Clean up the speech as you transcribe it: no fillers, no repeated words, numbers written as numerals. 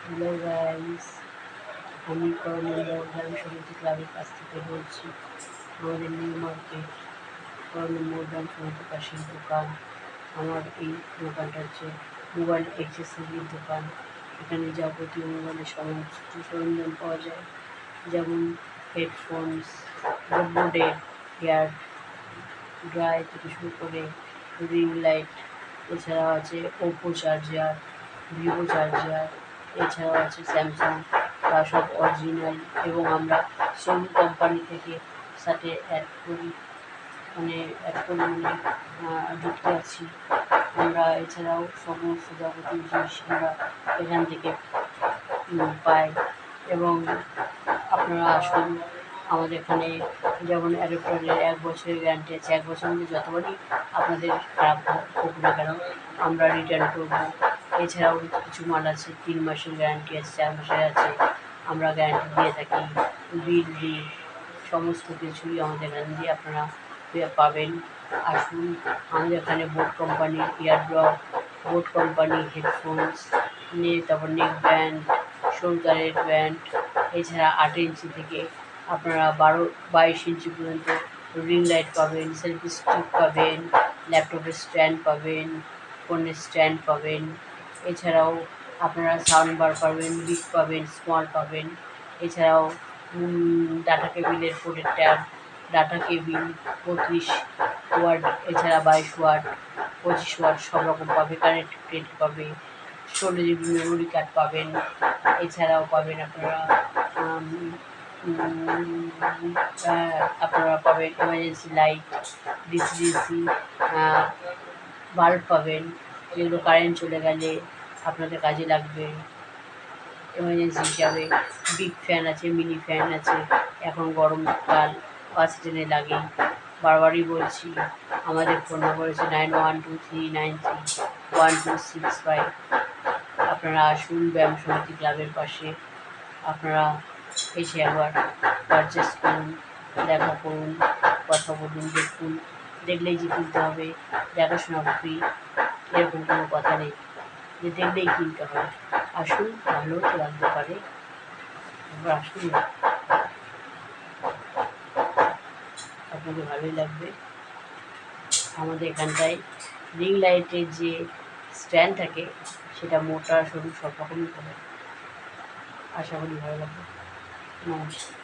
Hello guys, আমি করমণ্ডল গ্রাম সমিতি ক্লাবের কাছ থেকে বলছি। আমাদের নিউ মার্কেট করমণ্ডল গ্রাম সমিতির পাশের দোকান। আমার এই দোকানটা হচ্ছে মোবাইল অ্যাক্সেসরির দোকান। এখানে যাবতীয় মোবাইলের সমস্ত সরঞ্জাম পাওয়া যায়, যেমন হেডফোনস, বোটের হেয়ার ড্রাই থেকে শুরু করে রিং লাইট, এছাড়াও আছে ওপো চার্জার, ভিভো চার্জার, এছাড়াও আছে স্যামসাং, তা সব অরিজিনাল। এবং আমরা সোনি কোম্পানি থেকে সাথে যুক্ত আছি। আমরা এছাড়াও সমস্ত যাবতীয় জিনিস আমরা এখান থেকে পাই। এবং আপনারা আসুন আমাদের এখানে। যেমন অ্যাডাপ্টারের 1 বছরের গ্যারান্টি আছে। 1 বছরের মধ্যে যতবারই আপনাদের খারাপ হোক না কেন আমরা রিটার্ন করবো। এছাড়াও কিছু মাল আছে 3 মাসের গ্যারান্টি আছে, 4 মাসের আছে, আমরা গ্যারান্টি দিয়ে থাকি। বিল দিই, সমস্ত কিছুই আমাদের এখান দিয়ে আপনারা পাবেন। আসুন আমাদের এখানে বোট কোম্পানির ইয়ারড্রপ, বোট কোম্পানির হেডফোনস, তারপর নেক ব্যান্ড, শোল্ডারের ব্যান্ড, এছাড়া 8 ইঞ্চি থেকে আপনারা 22 ইঞ্চি পর্যন্ত রিং লাইট পাবেন, সেলফি স্টিক পাবেন, ল্যাপটপের স্ট্যান্ড পাবেন, ফোনের স্ট্যান্ড পাবেন। এছাড়াও আপনারা সাউন্ড বার পাবেন, বিগ পাবেন, স্মল পাবেন। এছাড়াও ডাটা কেবিলের প্রোটেক্টার, ডাটা কেবিল 35 ওয়াট, এছাড়া 22 ওয়াট, 25 ওয়াট সব রকম পাবে। কানেক্টেড পাবে, 16 জিবি মেমোরি কার্ড পাবেন। এছাড়াও পাবেন আপনারা পাবেন emergency light, DC DC bulb পাবেন, যেগুলো কারেন্ট চলে গেলে আপনাদের কাজে লাগবে এমার্জেন্সি হিসাবে। বিগ ফ্যান আছে, মিনি ফ্যান আছে, এখন গরমকাল বাস ট্রেনে লাগে। বারবারই বলছি, আমাদের ফোন নম্বর হচ্ছে 9123931265। আপনারা আসুন ব্যায়াম সমিতি ক্লাবের পাশে। আপনারা এসে একবার পারচেস করুন, দেখা করুন, কথা বলুন, দেখুন। দেখলেই যে কিনতে হবে, দেখাশোনা ফ্রি, এরকম কোনো কথা নেই যে দেখলেই কিনতে হবে। আসুন, ভালো তো লাগতে পারে, এবার আসুন না, আপনাদের ভালোই লাগবে। আমাদের এখানটায় রিং লাইটের যে স্ট্যান্ড থাকে সেটা মোটা সরু সব রকমই পাবে। আশা করি ভালো লাগবে। নমস্কার।